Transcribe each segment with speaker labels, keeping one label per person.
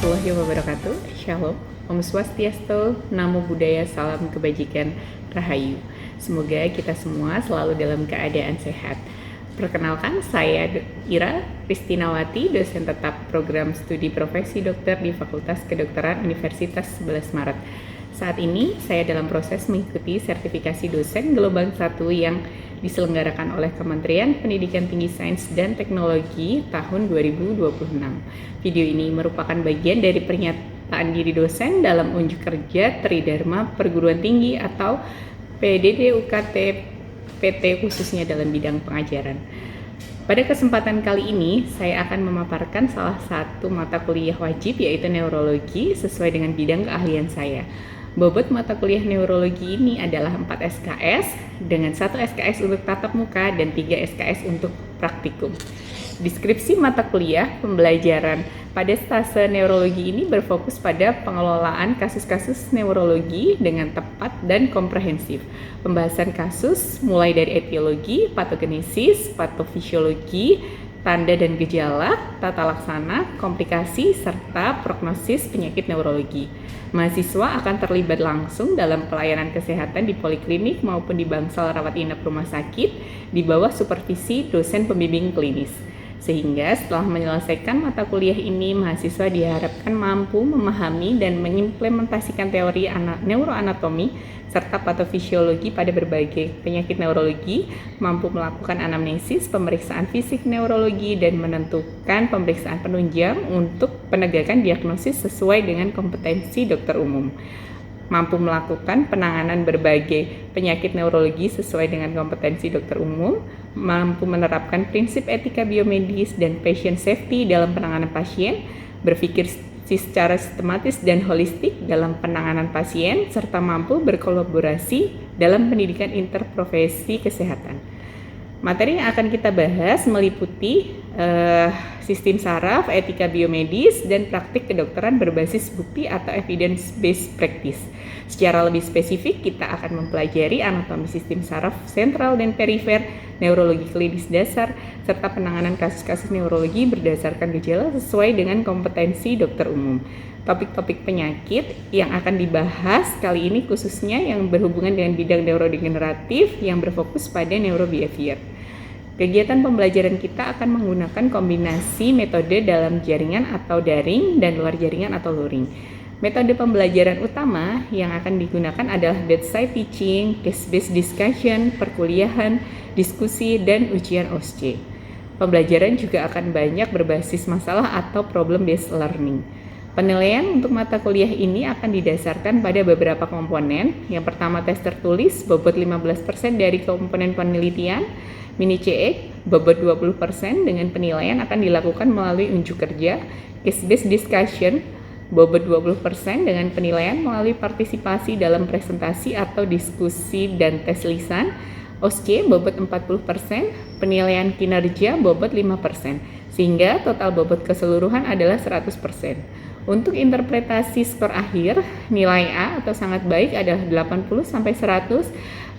Speaker 1: warahmatullahi wabarakatuh. Shalom, Om Swastiastu, Namo Buddhaya, Salam Kebajikan, Rahayu. Semoga kita semua selalu dalam keadaan sehat. Perkenalkan, saya Ira Kristinawati, dosen tetap program studi profesi dokter di Fakultas Kedokteran Universitas 11 Maret. Saat ini saya dalam proses mengikuti sertifikasi dosen gelombang 1 yang diselenggarakan oleh Kementerian Pendidikan Tinggi Sains dan Teknologi tahun 2026. Video ini merupakan bagian dari pernyataan diri dosen dalam unjuk kerja Tridharma Perguruan Tinggi atau PDD UKT PT khususnya dalam bidang pengajaran. Pada kesempatan kali ini, saya akan memaparkan salah satu mata kuliah wajib yaitu neurologi sesuai dengan bidang keahlian saya. Bobot mata kuliah neurologi ini adalah 4 SKS dengan 1 SKS untuk tatap muka dan 3 SKS untuk praktikum. Deskripsi mata kuliah pembelajaran pada stase neurologi ini berfokus pada pengelolaan kasus-kasus neurologi dengan tepat dan komprehensif. Pembahasan kasus mulai dari etiologi, patogenesis, patofisiologi, tanda dan gejala, tata laksana, komplikasi, serta prognosis penyakit neurologi. Mahasiswa akan terlibat langsung dalam pelayanan kesehatan di poliklinik maupun di bangsal rawat inap rumah sakit di bawah supervisi dosen pembimbing klinis. Sehingga setelah menyelesaikan mata kuliah ini, mahasiswa diharapkan mampu memahami dan mengimplementasikan teori neuroanatomi serta patofisiologi pada berbagai penyakit neurologi, mampu melakukan anamnesis, pemeriksaan fisik neurologi, dan menentukan pemeriksaan penunjang untuk penegakan diagnosis sesuai dengan kompetensi dokter umum. Mampu melakukan penanganan berbagai penyakit neurologi sesuai dengan kompetensi dokter umum, mampu menerapkan prinsip etika biomedis dan patient safety dalam penanganan pasien, berpikir secara sistematis dan holistik dalam penanganan pasien, serta mampu berkolaborasi dalam pendidikan interprofesi kesehatan. Materi yang akan kita bahas meliputi sistem saraf, etika biomedis, dan praktik kedokteran berbasis bukti atau evidence-based practice. Secara lebih spesifik, kita akan mempelajari anatomi sistem saraf sentral dan perifer, neurologi klinis dasar, serta penanganan kasus-kasus neurologi berdasarkan gejala sesuai dengan kompetensi dokter umum. Topik-topik penyakit yang akan dibahas kali ini khususnya yang berhubungan dengan bidang neurodegeneratif yang berfokus pada neurobehavior. Kegiatan pembelajaran kita akan menggunakan kombinasi metode dalam jaringan atau daring dan luar jaringan atau luring. Metode pembelajaran utama yang akan digunakan adalah bedside teaching, case-based discussion, perkuliahan, diskusi, dan ujian OSCE. Pembelajaran juga akan banyak berbasis masalah atau problem-based learning. Penilaian untuk mata kuliah ini akan didasarkan pada beberapa komponen. Yang pertama tes tertulis, bobot 15% dari komponen penelitian, mini CE, bobot 20% dengan penilaian akan dilakukan melalui unjuk kerja, case-based discussion, bobot 20% dengan penilaian melalui partisipasi dalam presentasi atau diskusi dan tes lisan, OSCE bobot 40%, penilaian kinerja bobot 5%, sehingga total bobot keseluruhan adalah 100%. Untuk interpretasi skor akhir, nilai A atau sangat baik adalah 80-100,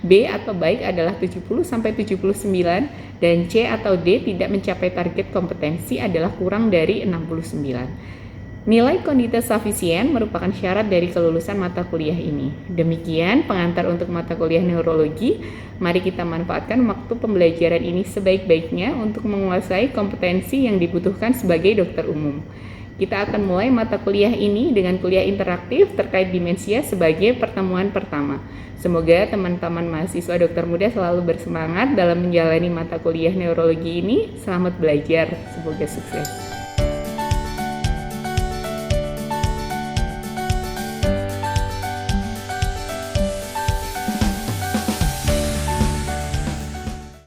Speaker 1: B atau baik adalah 70-79, dan C atau D tidak mencapai target kompetensi adalah kurang dari 69. Nilai quantitas sufficient merupakan syarat dari kelulusan mata kuliah ini. Demikian pengantar untuk mata kuliah neurologi. Mari kita manfaatkan waktu pembelajaran ini sebaik-baiknya untuk menguasai kompetensi yang dibutuhkan sebagai dokter umum. Kita akan mulai mata kuliah ini dengan kuliah interaktif terkait demensia sebagai pertemuan pertama. Semoga teman-teman mahasiswa dokter muda selalu bersemangat dalam menjalani mata kuliah neurologi ini. Selamat belajar, semoga sukses.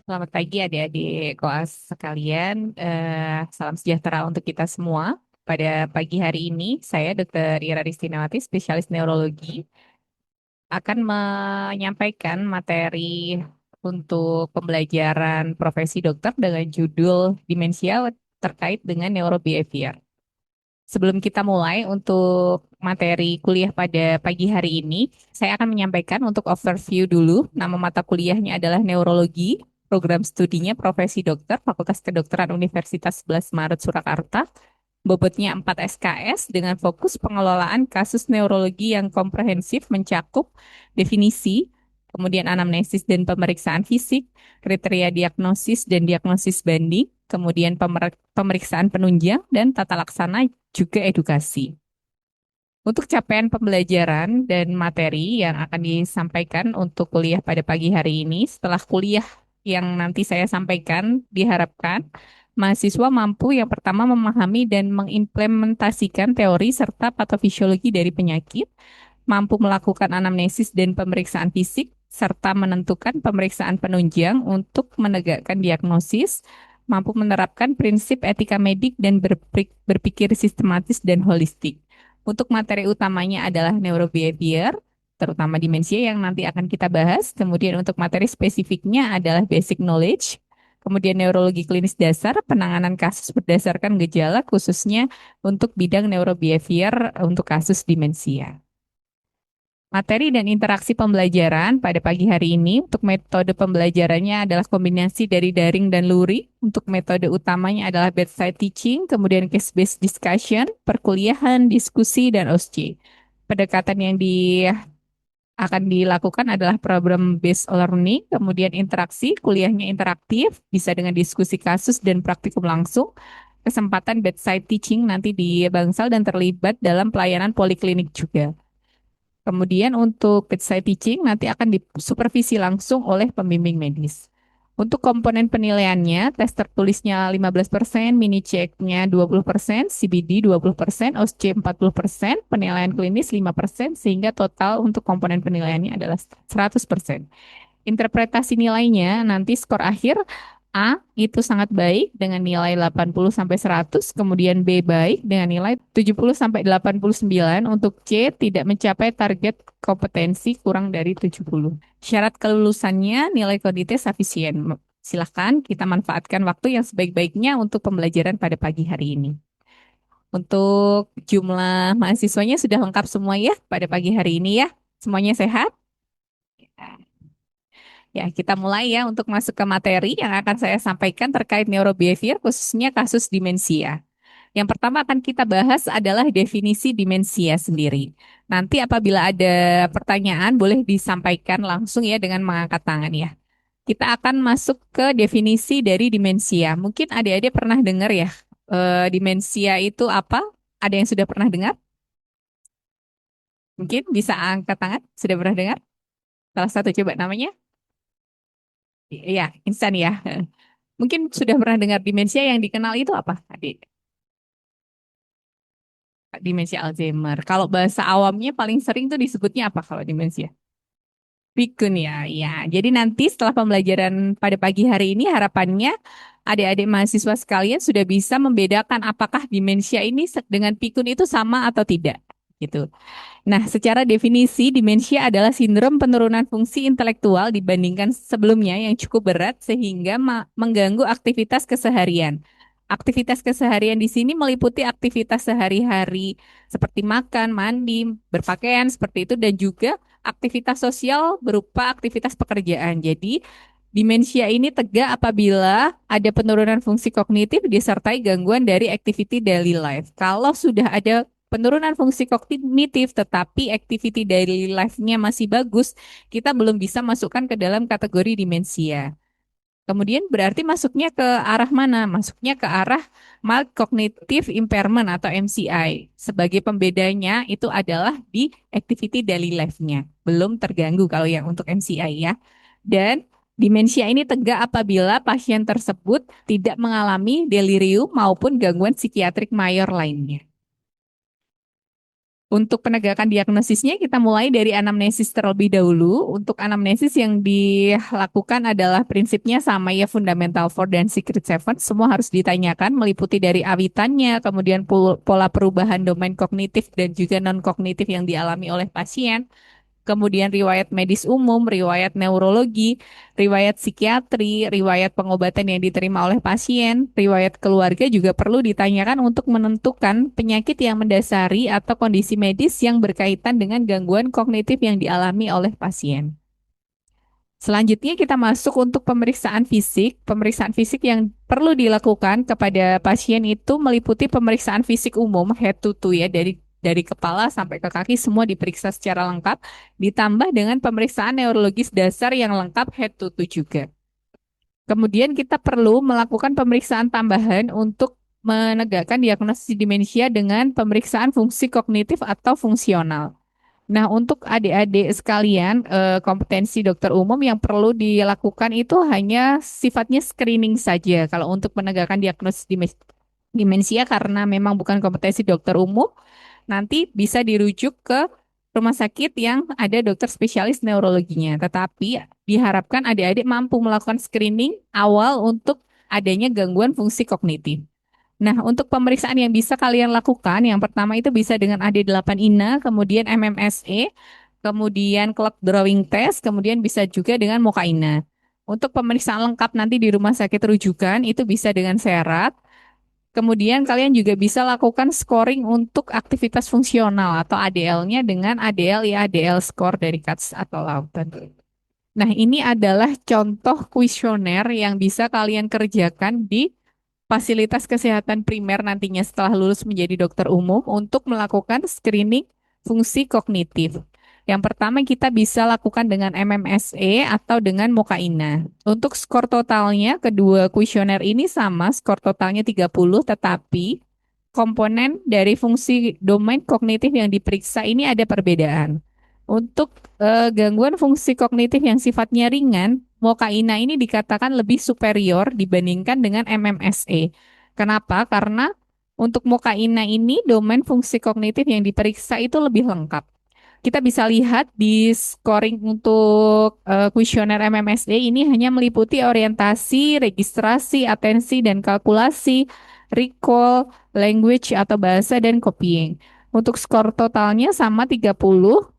Speaker 1: Selamat pagi adik-adik koas sekalian, salam sejahtera untuk kita semua. Pada pagi hari ini, saya Dr. Ira Ristinawati, spesialis neurologi, akan menyampaikan materi untuk pembelajaran profesi dokter dengan judul Demensia terkait dengan neurobehavior. Sebelum kita mulai untuk materi kuliah pada pagi hari ini, saya akan menyampaikan untuk overview dulu. Nama mata kuliahnya adalah Neurologi, program studinya Profesi Dokter, Fakultas Kedokteran Universitas 11 Maret Surakarta.
Speaker 2: bobotnya 4 SKS dengan fokus pengelolaan kasus neurologi yang komprehensif mencakup definisi, kemudian anamnesis dan pemeriksaan fisik, kriteria diagnosis dan diagnosis banding, kemudian pemeriksaan penunjang, dan tata laksana juga edukasi. Untuk capaian pembelajaran dan materi yang akan disampaikan untuk kuliah pada pagi hari ini, setelah kuliah yang nanti saya sampaikan, diharapkan mahasiswa mampu yang pertama memahami dan mengimplementasikan teori serta patofisiologi dari penyakit, mampu melakukan anamnesis dan pemeriksaan fisik, serta menentukan pemeriksaan penunjang untuk menegakkan diagnosis, mampu menerapkan prinsip etika medik dan berpikir sistematis dan holistik. Untuk materi utamanya adalah neurobehavior, terutama demensia yang nanti akan kita bahas. Kemudian untuk materi spesifiknya adalah basic knowledge, kemudian neurologi klinis dasar, penanganan kasus berdasarkan gejala khususnya untuk bidang neurobehavior untuk kasus demensia. Materi dan interaksi pembelajaran pada pagi hari ini untuk metode pembelajarannya adalah kombinasi dari daring dan luring. Untuk metode utamanya adalah bedside teaching, kemudian case-based discussion, perkuliahan, diskusi, dan OSCE. Pendekatan yang akan dilakukan adalah program based learning, kemudian interaksi, kuliahnya interaktif, bisa dengan diskusi kasus dan praktikum langsung. Kesempatan bedside teaching nanti di Bangsal dan terlibat dalam pelayanan poliklinik juga. Kemudian untuk bedside teaching nanti akan disupervisi langsung oleh pembimbing medis. Untuk komponen penilaiannya, tes tertulisnya 15%, mini check-nya 20%, CBD 20%, OSCE 40%, penilaian klinis 5%, sehingga total untuk komponen penilaiannya adalah 100%. Interpretasi nilainya nanti skor akhir A itu sangat baik dengan nilai 80 sampai 100, kemudian B baik dengan nilai 70 sampai 89, untuk C tidak mencapai target kompetensi kurang dari 70. Syarat kelulusannya nilai kognitif sufficient. Silahkan kita manfaatkan waktu yang sebaik-baiknya untuk pembelajaran pada pagi hari ini. Untuk jumlah mahasiswanya sudah lengkap semua ya pada pagi hari ini ya. Semuanya sehat? Ya, kita mulai ya untuk masuk ke materi yang akan saya sampaikan terkait neurobehavior, khususnya kasus demensia. Yang pertama akan kita bahas adalah definisi demensia sendiri. Nanti apabila ada pertanyaan boleh disampaikan langsung ya dengan mengangkat tangan ya. Kita akan masuk ke definisi dari demensia. Mungkin adik-adik pernah dengar ya, demensia itu apa? Ada yang sudah pernah dengar? Mungkin bisa angkat tangan, sudah pernah dengar? Salah satu coba namanya? Iya, instan ya. Mungkin sudah pernah dengar demensia yang dikenal itu apa, adik? Demensia Alzheimer. Kalau bahasa awamnya paling sering tuh disebutnya apa kalau demensia? Pikun ya, ya. Jadi nanti setelah pembelajaran pada pagi hari ini harapannya adik-adik mahasiswa sekalian sudah bisa membedakan apakah demensia ini dengan pikun itu sama atau tidak. Gitu. Nah, secara definisi, demensia adalah sindrom penurunan fungsi intelektual dibandingkan sebelumnya yang cukup berat sehingga mengganggu aktivitas keseharian. Aktivitas keseharian di sini meliputi aktivitas sehari-hari seperti makan, mandi, berpakaian seperti itu dan juga aktivitas sosial berupa aktivitas pekerjaan. Jadi, demensia ini tegak apabila ada penurunan fungsi kognitif disertai gangguan dari activity daily life. Kalau sudah ada penurunan fungsi kognitif tetapi activity daily life-nya masih bagus, kita belum bisa masukkan ke dalam kategori demensia. Kemudian berarti masuknya ke arah mana? Masuknya ke arah mild cognitive impairment atau MCI. Sebagai pembedanya itu adalah di activity daily life-nya. Belum terganggu kalau yang untuk MCI ya. Dan demensia ini tegak apabila pasien tersebut tidak mengalami delirium maupun gangguan psikiatrik mayor lainnya. Untuk penegakan diagnosisnya, kita mulai dari anamnesis terlebih dahulu. Untuk anamnesis yang dilakukan adalah prinsipnya sama ya, fundamental 4 dan secret 7. Semua harus ditanyakan, meliputi dari awitannya, kemudian pola perubahan domain kognitif dan juga non-kognitif yang dialami oleh pasien, kemudian riwayat medis umum, riwayat neurologi, riwayat psikiatri, riwayat pengobatan yang diterima oleh pasien, riwayat keluarga juga perlu ditanyakan untuk menentukan penyakit yang mendasari atau kondisi medis yang berkaitan dengan gangguan kognitif yang dialami oleh pasien. Selanjutnya kita masuk untuk pemeriksaan fisik. Pemeriksaan fisik yang perlu dilakukan kepada pasien itu meliputi pemeriksaan fisik umum head to toe ya, dari kepala sampai ke kaki semua diperiksa secara lengkap, ditambah dengan pemeriksaan neurologis dasar yang lengkap head to toe juga. Kemudian kita perlu melakukan pemeriksaan tambahan untuk menegakkan diagnosis demensia dengan pemeriksaan fungsi kognitif atau fungsional. Nah, untuk adik-adik sekalian, kompetensi dokter umum yang perlu dilakukan itu hanya sifatnya screening saja. Kalau untuk penegakan diagnosis demensia, karena memang bukan kompetensi dokter umum, nanti bisa dirujuk ke rumah sakit yang ada dokter spesialis neurologinya. Tetapi diharapkan adik-adik mampu melakukan screening awal untuk adanya gangguan fungsi kognitif. Nah, untuk pemeriksaan yang bisa kalian lakukan, yang pertama itu bisa dengan AD8 INA, kemudian MMSE, kemudian clock drawing test, kemudian bisa juga dengan MOCA-INA. Untuk pemeriksaan lengkap nanti di rumah sakit rujukan itu bisa dengan serat. Kemudian kalian juga bisa lakukan scoring untuk aktivitas fungsional atau ADL-nya dengan ADL ya ADL score dari CATS atau Lawton. Nah, ini adalah contoh kuesioner yang bisa kalian kerjakan di fasilitas kesehatan primer nantinya setelah lulus menjadi dokter umum untuk melakukan screening fungsi kognitif. Yang pertama kita bisa lakukan dengan MMSE atau dengan MOCA-INA. Untuk skor totalnya, kedua kuesioner ini sama, skor totalnya 30, tetapi komponen dari fungsi domain kognitif yang diperiksa ini ada perbedaan. Untuk gangguan fungsi kognitif yang sifatnya ringan, MOCA-INA ini dikatakan lebih superior dibandingkan dengan MMSE. Kenapa? Karena untuk MOCA-INA ini domain fungsi kognitif yang diperiksa itu lebih lengkap. Kita bisa lihat di scoring untuk kuesioner MMSE ini hanya meliputi orientasi, registrasi, atensi, dan kalkulasi, recall, language atau bahasa, dan copying. Untuk skor totalnya sama 30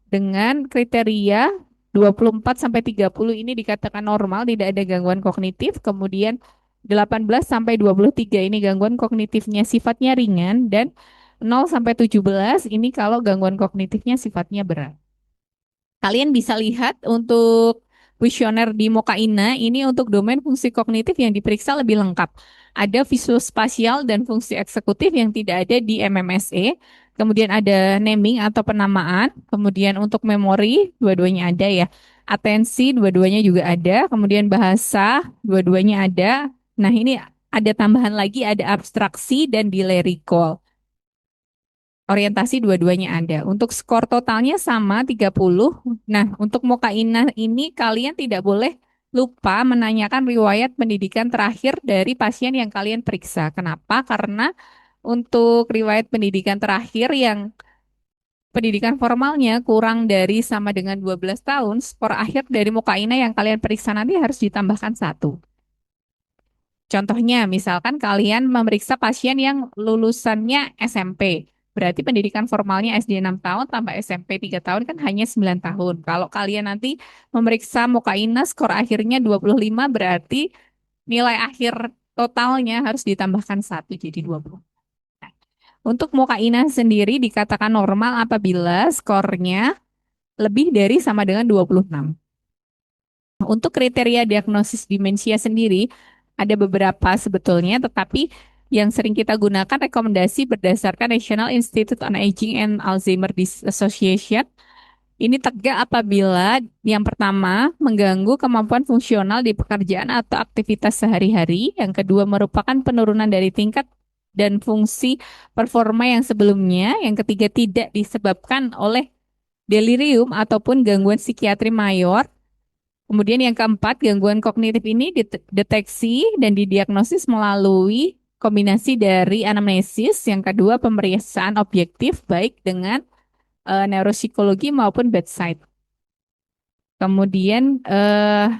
Speaker 2: dengan kriteria 24 sampai 30 ini dikatakan normal, tidak ada gangguan kognitif. Kemudian 18 sampai 23 ini gangguan kognitifnya sifatnya ringan dan 0 sampai 17 ini kalau gangguan kognitifnya sifatnya berat. Kalian bisa lihat untuk kuesioner di Mokaina ini untuk domain fungsi kognitif yang diperiksa lebih lengkap. Ada visuospasial dan fungsi eksekutif yang tidak ada di MMSE. Kemudian ada naming atau penamaan. Kemudian untuk memori, dua-duanya ada ya. Atensi, dua-duanya juga ada. Kemudian bahasa, dua-duanya ada. Nah, ini ada tambahan lagi, ada abstraksi dan delay recall. Orientasi dua-duanya ada. Untuk skor totalnya sama 30. Nah, untuk Mokaina ini kalian tidak boleh lupa menanyakan riwayat pendidikan terakhir dari pasien yang kalian periksa. Kenapa? Karena untuk riwayat pendidikan terakhir yang pendidikan formalnya kurang dari sama dengan 12 tahun, skor akhir dari Mokaina yang kalian periksa nanti harus ditambahkan satu. Contohnya, misalkan kalian memeriksa pasien yang lulusannya SMP. Berarti pendidikan formalnya SD 6 tahun tambah SMP 3 tahun kan hanya 9 tahun. Kalau kalian nanti memeriksa Mokaina skor akhirnya 25 berarti nilai akhir totalnya harus ditambahkan satu jadi 20. Untuk Mokaina sendiri dikatakan normal apabila skornya lebih dari sama dengan 26. Untuk kriteria diagnosis demensia sendiri, ada beberapa sebetulnya, tetapi yang sering kita gunakan rekomendasi berdasarkan National Institute on Aging and Alzheimer Association. Ini tegak apabila yang pertama mengganggu kemampuan fungsional di pekerjaan atau aktivitas sehari-hari, yang kedua merupakan penurunan dari tingkat dan fungsi performa yang sebelumnya, yang ketiga tidak disebabkan oleh delirium ataupun gangguan psikiatri mayor. Kemudian yang keempat, gangguan kognitif ini dideteksi dan didiagnosis melalui kombinasi dari anamnesis, yang kedua pemeriksaan objektif baik dengan neuropsikologi maupun bedside. Kemudian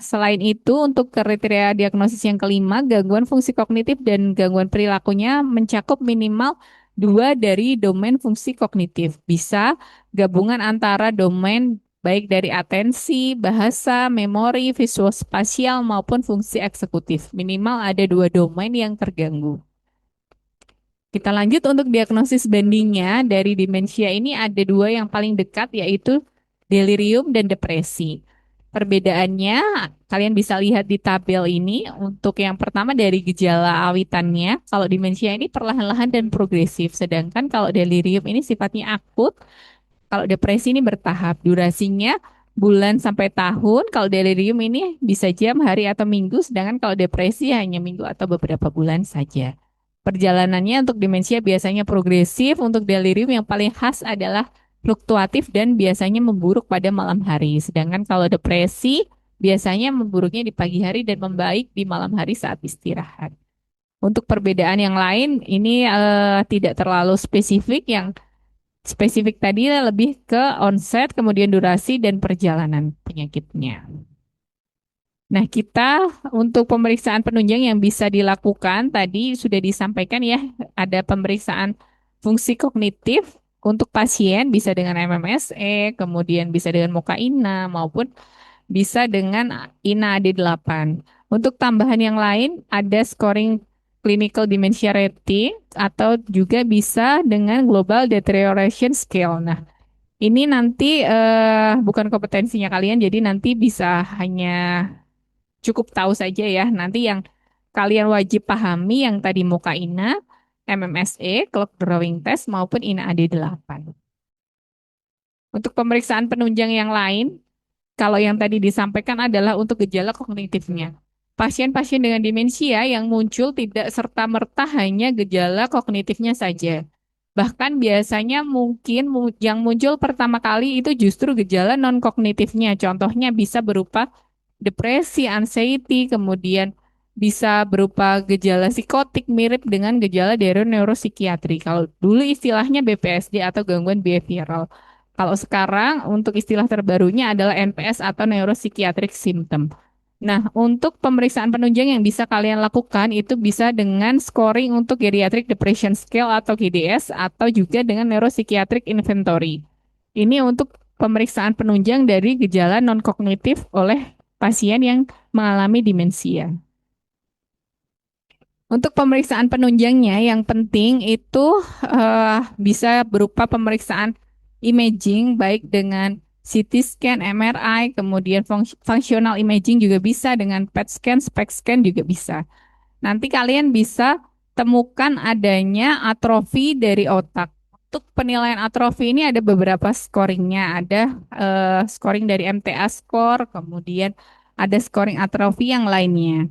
Speaker 2: selain itu untuk kriteria diagnosis yang kelima, gangguan fungsi kognitif dan gangguan perilakunya mencakup minimal dua dari domain fungsi kognitif. Bisa gabungan antara domain baik dari atensi, bahasa, memori, visuospasial maupun fungsi eksekutif. Minimal ada dua domain yang terganggu. Kita lanjut untuk diagnosis bandingnya dari demensia ini ada dua yang paling dekat yaitu delirium dan depresi. Perbedaannya, kalian bisa lihat di tabel ini. Untuk yang pertama dari gejala awitannya, kalau demensia ini perlahan-lahan dan progresif, sedangkan kalau delirium ini sifatnya akut, kalau depresi ini bertahap. Durasinya bulan sampai tahun, kalau delirium ini bisa jam, hari, atau minggu, sedangkan kalau depresi hanya minggu atau beberapa bulan saja. Perjalanannya untuk demensia biasanya progresif, untuk delirium yang paling khas adalah fluktuatif dan biasanya memburuk pada malam hari. Sedangkan kalau depresi biasanya memburuknya di pagi hari dan membaik di malam hari saat istirahat. Untuk perbedaan yang lain ini tidak terlalu spesifik. Yang spesifik tadi lebih ke onset, kemudian durasi dan perjalanan penyakitnya. Nah, kita untuk pemeriksaan penunjang yang bisa dilakukan tadi sudah disampaikan ya, ada pemeriksaan fungsi kognitif untuk pasien bisa dengan MMSE, kemudian bisa dengan MOCA-INA maupun bisa dengan INA-AD8. Untuk tambahan yang lain ada scoring clinical dementia rating atau juga bisa dengan global deterioration scale. Nah, ini nanti bukan kompetensinya kalian, jadi nanti bisa hanya cukup tahu saja ya. Nanti yang kalian wajib pahami yang tadi muka INA, MMSE, Clock Drawing Test maupun INA AD8. Untuk pemeriksaan penunjang yang lain, kalau yang tadi disampaikan adalah untuk gejala kognitifnya. Pasien-pasien dengan demensia yang muncul tidak serta-merta hanya gejala kognitifnya saja. Bahkan biasanya mungkin yang muncul pertama kali itu justru gejala non-kognitifnya. Contohnya bisa berupa depresi, anxiety, kemudian bisa berupa gejala psikotik mirip dengan gejala dari neuropsikiatri. Kalau dulu istilahnya BPSD atau gangguan behavioral. Kalau sekarang untuk istilah terbarunya adalah NPS atau neuropsychiatric symptom. Nah, untuk pemeriksaan penunjang yang bisa kalian lakukan itu bisa dengan scoring untuk Geriatric Depression Scale atau GDS atau juga dengan Neuropsychiatric Inventory. Ini untuk pemeriksaan penunjang dari gejala non-kognitif oleh pasien yang mengalami demensia. Untuk pemeriksaan penunjangnya yang penting itu bisa berupa pemeriksaan imaging baik dengan CT scan, MRI, kemudian functional imaging juga bisa dengan PET scan, SPECT scan juga bisa. Nanti kalian bisa temukan adanya atrofi dari otak. Untuk penilaian atrofi ini ada beberapa scoringnya. Ada scoring dari MTA score, kemudian ada scoring atrofi yang lainnya.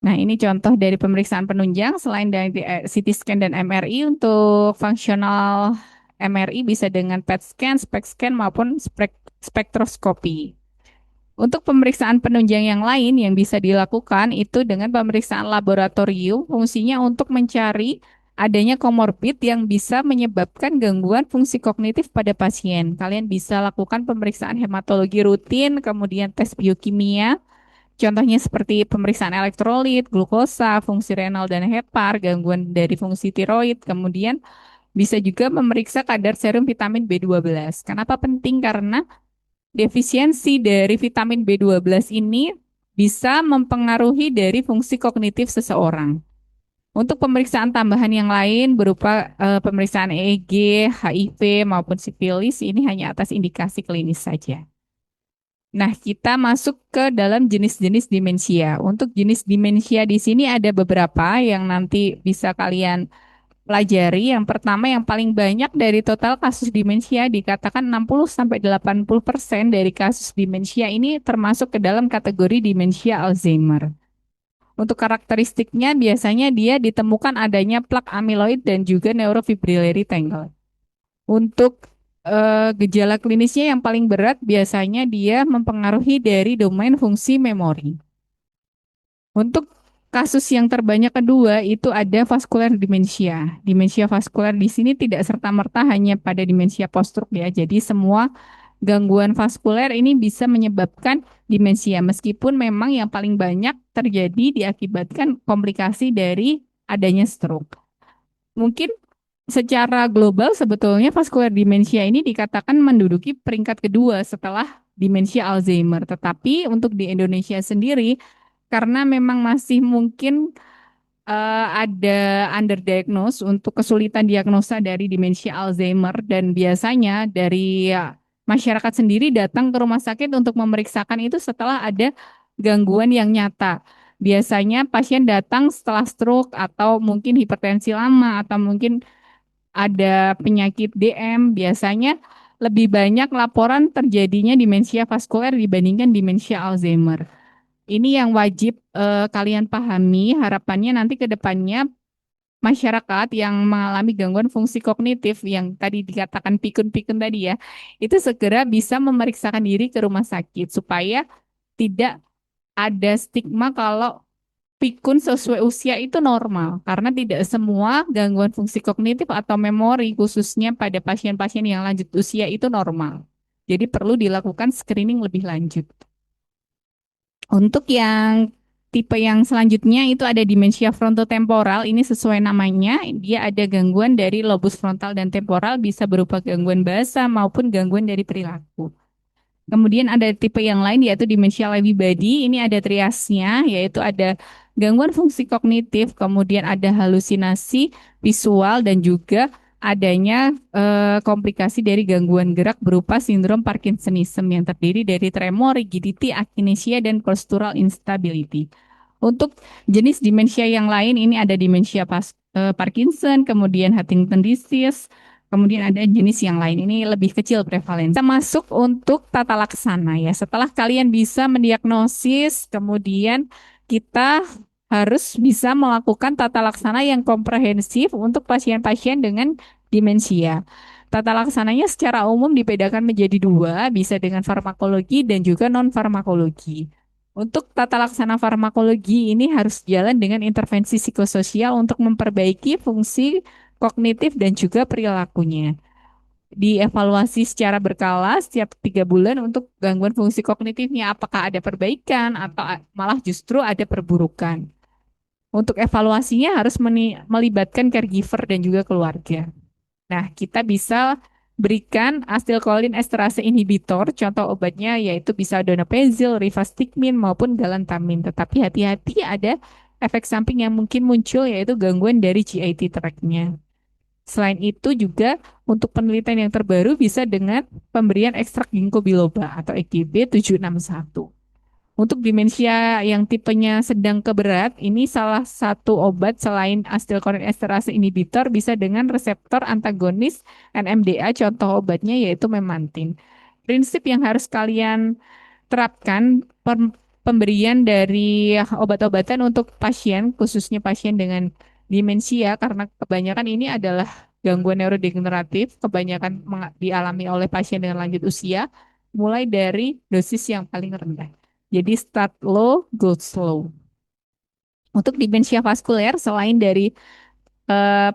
Speaker 2: Nah, ini contoh dari pemeriksaan penunjang selain dari CT scan dan MRI. Untuk fungsional MRI bisa dengan PET scan, SPECT scan maupun spektroskopi. Untuk pemeriksaan penunjang yang lain yang bisa dilakukan itu dengan pemeriksaan laboratorium, fungsinya untuk mencari adanya komorbid yang bisa menyebabkan gangguan fungsi kognitif pada pasien. Kalian bisa lakukan pemeriksaan hematologi rutin, kemudian tes biokimia. Contohnya seperti pemeriksaan elektrolit, glukosa, fungsi renal dan hepar, gangguan dari fungsi tiroid, kemudian bisa juga memeriksa kadar serum vitamin B12. Kenapa penting? Karena defisiensi dari vitamin B12 ini bisa mempengaruhi dari fungsi kognitif seseorang. Untuk pemeriksaan tambahan yang lain berupa pemeriksaan EEG, HIV maupun sifilis ini hanya atas indikasi klinis saja. Nah, kita masuk ke dalam jenis-jenis demensia. Untuk jenis demensia di sini ada beberapa yang nanti bisa kalian pelajari. Yang pertama yang paling banyak dari total kasus demensia dikatakan 60-80% dari kasus demensia ini termasuk ke dalam kategori demensia Alzheimer. Untuk karakteristiknya biasanya dia ditemukan adanya plak amiloid dan juga neurofibrillary tangle. Untuk gejala klinisnya yang paling berat biasanya dia mempengaruhi dari domain fungsi memori. Untuk kasus yang terbanyak kedua itu ada vaskular demensia. Demensia vaskular di sini tidak serta-merta hanya pada demensia post-stroke ya. Jadi semua gangguan vaskuler ini bisa menyebabkan demensia meskipun memang yang paling banyak terjadi diakibatkan komplikasi dari adanya stroke. Mungkin secara global sebetulnya vascular dementia ini dikatakan menduduki peringkat kedua setelah demensia Alzheimer. Tetapi untuk di Indonesia sendiri, karena memang masih mungkin ada underdiagnose untuk kesulitan diagnosa dari demensia Alzheimer dan biasanya dari masyarakat sendiri datang ke rumah sakit untuk memeriksakan itu setelah ada gangguan yang nyata. Biasanya pasien datang setelah stroke atau mungkin hipertensi lama atau mungkin ada penyakit DM. Biasanya lebih banyak laporan terjadinya demensia vaskuler dibandingkan demensia Alzheimer. Ini yang wajib kalian pahami. Harapannya nanti ke depannya masyarakat yang mengalami gangguan fungsi kognitif yang tadi dikatakan pikun-pikun tadi ya, itu segera bisa memeriksakan diri ke rumah sakit supaya tidak ada stigma kalau pikun sesuai usia itu normal, karena tidak semua gangguan fungsi kognitif atau memori, khususnya pada pasien-pasien yang lanjut usia itu normal. Jadi perlu dilakukan screening lebih lanjut. Untuk yang tipe yang selanjutnya itu ada demensia frontotemporal. Ini sesuai namanya, dia ada gangguan dari lobus frontal dan temporal, bisa berupa gangguan bahasa maupun gangguan dari perilaku. Kemudian ada tipe yang lain yaitu dementia Lewy body. Ini ada triasnya, yaitu ada gangguan fungsi kognitif, kemudian ada halusinasi visual dan juga adanya komplikasi dari gangguan gerak berupa sindrom Parkinsonism yang terdiri dari tremor, rigidity, akinesia, dan postural instability. Untuk jenis demensia yang lain ini ada demensia Parkinson, kemudian Huntington disease, kemudian ada jenis yang lain, ini lebih kecil prevalensi. Kita masuk untuk tata laksana ya. Setelah kalian bisa mendiagnosis, kemudian kita harus bisa melakukan tata laksana yang komprehensif untuk pasien-pasien dengan demensia. Tata laksananya secara umum dibedakan menjadi dua, bisa dengan farmakologi dan juga non-farmakologi. Untuk tata laksana farmakologi ini harus jalan dengan intervensi psikososial untuk memperbaiki fungsi kognitif dan juga perilakunya. Dievaluasi secara berkala setiap 3 bulan untuk gangguan fungsi kognitifnya, apakah ada perbaikan atau malah justru ada perburukan. Untuk evaluasinya harus melibatkan caregiver dan juga keluarga. Nah, kita bisa berikan asetilkolin esterase inhibitor, contoh obatnya yaitu bisa donepezil, rivastigmine maupun galantamine. Tetapi hati-hati ada efek samping yang mungkin muncul yaitu gangguan dari GIT tract-nya. Selain itu juga untuk penelitian yang terbaru bisa dengan pemberian ekstrak ginkgo biloba atau EGB 761. Untuk demensia yang tipenya sedang ke berat, ini salah satu obat selain asetilkolin esterase inhibitor bisa dengan reseptor antagonis NMDA, contoh obatnya yaitu memantin. Prinsip yang harus kalian terapkan pemberian dari obat-obatan untuk pasien, khususnya pasien dengan demensia, karena kebanyakan ini adalah gangguan neurodegeneratif, kebanyakan dialami oleh pasien dengan lanjut usia, mulai dari dosis yang paling rendah. Jadi start low, go slow. Untuk demensia vaskuler, selain dari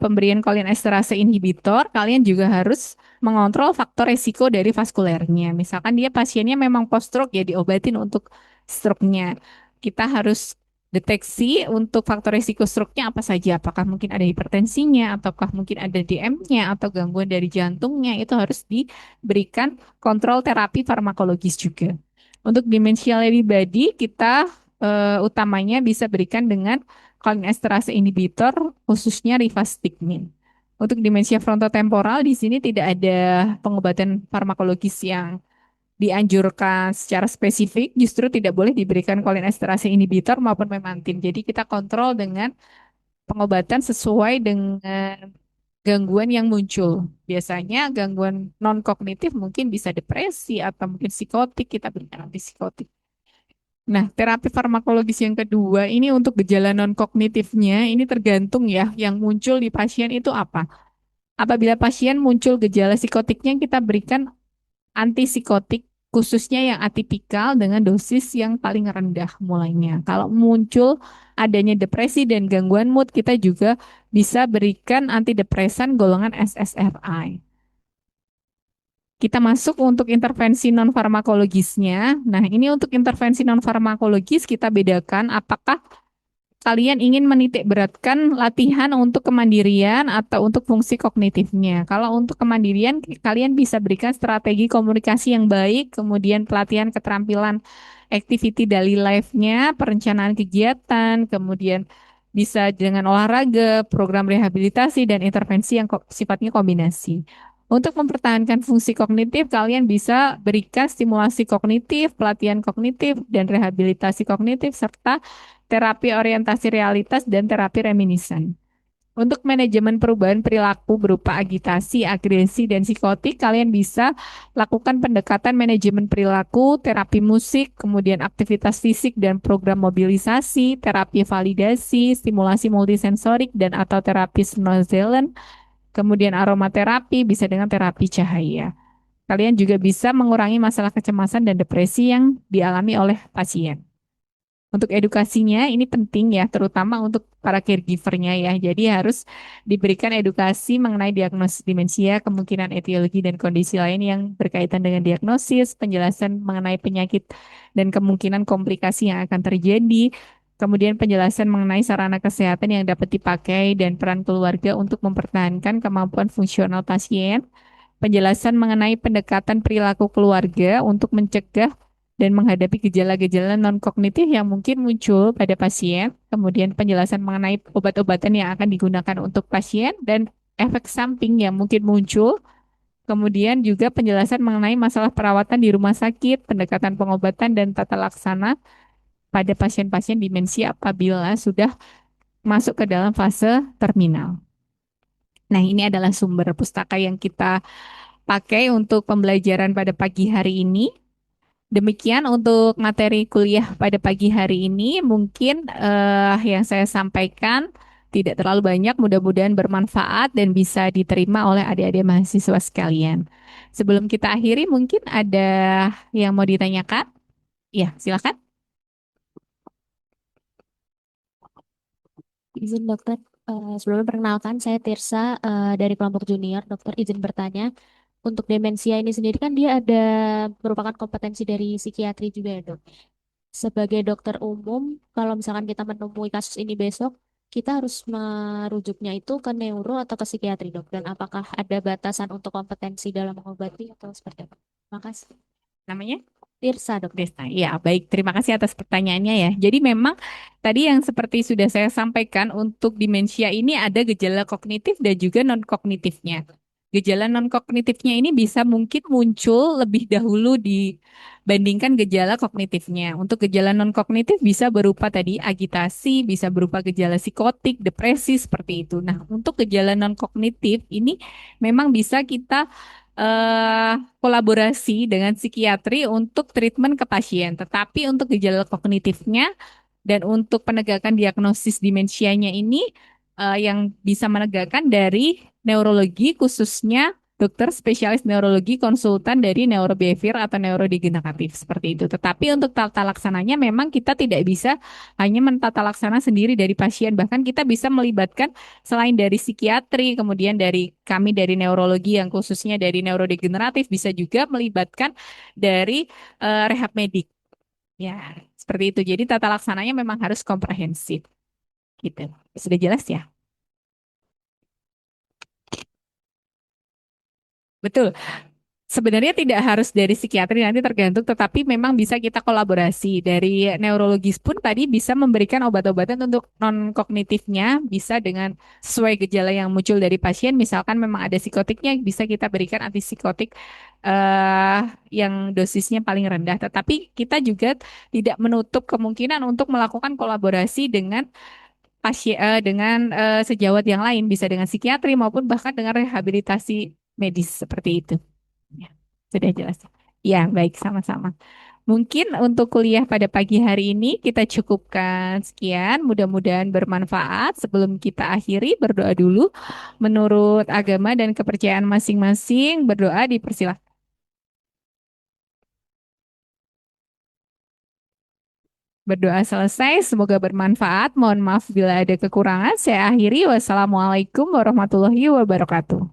Speaker 2: pemberian cholinesterase inhibitor, kalian juga harus mengontrol faktor resiko dari vaskulernya. Misalkan dia pasiennya memang post-stroke, ya diobatin untuk stroke-nya. Kita harus deteksi untuk faktor resiko stroke-nya apa saja. Apakah mungkin ada hipertensinya, ataukah mungkin ada DM-nya, atau gangguan dari jantungnya. Itu harus diberikan kontrol terapi farmakologis juga. Untuk demensia Lewy body, kita utamanya bisa berikan dengan cholinesterase inhibitor, khususnya rivastigmine. Untuk demensia frontotemporal di sini tidak ada pengobatan farmakologis yang dianjurkan secara spesifik, justru tidak boleh diberikan cholinesterase inhibitor maupun memantin. Jadi kita kontrol dengan pengobatan sesuai dengan gangguan yang muncul. Biasanya gangguan non kognitif mungkin bisa depresi atau mungkin psikotik, kita berikan antipsikotik. Nah, terapi farmakologis yang kedua ini untuk gejala non-kognitifnya ini tergantung ya yang muncul di pasien itu apa. Apabila pasien muncul gejala psikotiknya kita berikan antipsikotik khususnya yang atipikal dengan dosis yang paling rendah mulainya. Kalau muncul adanya depresi dan gangguan mood kita juga bisa berikan antidepresan golongan SSRI. Kita masuk untuk intervensi non-farmakologisnya. Nah, ini untuk intervensi non-farmakologis kita bedakan apakah kalian ingin menitik beratkan latihan untuk kemandirian atau untuk fungsi kognitifnya. Kalau untuk kemandirian, kalian bisa berikan strategi komunikasi yang baik, kemudian pelatihan keterampilan activity daily life-nya, perencanaan kegiatan, kemudian bisa dengan olahraga, program rehabilitasi, dan intervensi yang sifatnya kombinasi. Untuk mempertahankan fungsi kognitif, kalian bisa berikan stimulasi kognitif, pelatihan kognitif, dan rehabilitasi kognitif, serta terapi orientasi realitas dan terapi reminiscent. Untuk manajemen perubahan perilaku berupa agitasi, agresi, dan psikotik, kalian bisa lakukan pendekatan manajemen perilaku, terapi musik, kemudian aktivitas fisik dan program mobilisasi, terapi validasi, stimulasi multisensorik, dan atau terapi Snow-Zealand, kemudian aromaterapi, bisa dengan terapi cahaya. Kalian juga bisa mengurangi masalah kecemasan dan depresi yang dialami oleh pasien. Untuk edukasinya ini penting ya, terutama untuk para caregivernya ya. Jadi harus diberikan edukasi mengenai diagnosis demensia, kemungkinan etiologi dan kondisi lain yang berkaitan dengan diagnosis, penjelasan mengenai penyakit dan kemungkinan komplikasi yang akan terjadi, kemudian penjelasan mengenai sarana kesehatan yang dapat dipakai dan peran keluarga untuk mempertahankan kemampuan fungsional pasien, penjelasan mengenai pendekatan perilaku keluarga untuk mencegah dan menghadapi gejala-gejala non-kognitif yang mungkin muncul pada pasien, kemudian penjelasan mengenai obat-obatan yang akan digunakan untuk pasien dan efek samping yang mungkin muncul, kemudian juga penjelasan mengenai masalah perawatan di rumah sakit, pendekatan pengobatan dan tata laksana pada pasien-pasien demensia apabila sudah masuk ke dalam fase terminal. Nah, ini adalah sumber pustaka yang kita pakai untuk pembelajaran pada pagi hari ini. Demikian untuk materi kuliah pada pagi hari ini. Mungkin yang saya sampaikan tidak terlalu banyak, mudah-mudahan bermanfaat dan bisa diterima oleh adik-adik mahasiswa sekalian. Sebelum kita akhiri, mungkin ada yang mau ditanyakan? Ya, silakan.
Speaker 3: Izin dokter, sebelumnya perkenalkan saya Tirsa dari kelompok junior. Dokter izin bertanya, untuk demensia ini sendiri kan dia ada merupakan kompetensi dari psikiatri juga ya dok. Sebagai dokter umum, kalau misalkan kita menemui kasus ini besok, kita harus merujuknya itu ke neuro atau ke psikiatri dok. Dan apakah ada batasan untuk kompetensi dalam mengobati atau seperti apa? Makasih.
Speaker 2: Namanya?
Speaker 3: Tirsa dokter.
Speaker 2: Desta. Ya, baik. Terima kasih atas pertanyaannya ya. Jadi memang tadi yang seperti sudah saya sampaikan untuk demensia ini ada gejala kognitif dan juga non-kognitifnya. Gejala non-kognitifnya ini bisa mungkin muncul lebih dahulu dibandingkan gejala kognitifnya. Untuk gejala non-kognitif bisa berupa tadi agitasi, bisa berupa gejala psikotik, depresi seperti itu. Nah, untuk gejala non-kognitif ini memang bisa kita kolaborasi dengan psikiatri untuk treatment ke pasien. Tetapi untuk gejala kognitifnya dan untuk penegakan diagnosis demensianya ini yang bisa menegakkan dari neurologi khususnya dokter spesialis neurologi konsultan dari neurobehavior atau neurodegeneratif seperti itu. Tetapi untuk tata laksananya memang kita tidak bisa hanya mentata laksana sendiri dari pasien. Bahkan kita bisa melibatkan selain dari psikiatri, kemudian dari kami dari neurologi yang khususnya dari neurodegeneratif bisa juga melibatkan dari rehab medik. Ya, seperti itu. Jadi tata laksananya memang harus komprehensif. Gitu. Sudah jelas ya? Betul. Sebenarnya tidak harus dari psikiatri nanti tergantung, tetapi memang bisa kita kolaborasi. Dari neurologis pun tadi bisa memberikan obat-obatan untuk non-kognitifnya, bisa dengan sesuai gejala yang muncul dari pasien. Misalkan memang ada psikotiknya, bisa kita berikan antipsikotik eh, yang dosisnya paling rendah. Tetapi kita juga tidak menutup kemungkinan untuk melakukan kolaborasi dengan pasien, dengan sejawat yang lain, bisa dengan psikiatri maupun bahkan dengan rehabilitasi medis seperti itu. Ya, sudah jelas. Ya, baik, sama-sama. Mungkin untuk kuliah pada pagi hari ini kita cukupkan sekian. Mudah-mudahan bermanfaat. Sebelum kita akhiri, berdoa dulu. Menurut agama dan kepercayaan masing-masing, berdoa dipersilahkan. Berdoa selesai, semoga bermanfaat. Mohon maaf bila ada kekurangan. Saya akhiri. Wassalamualaikum warahmatullahi wabarakatuh.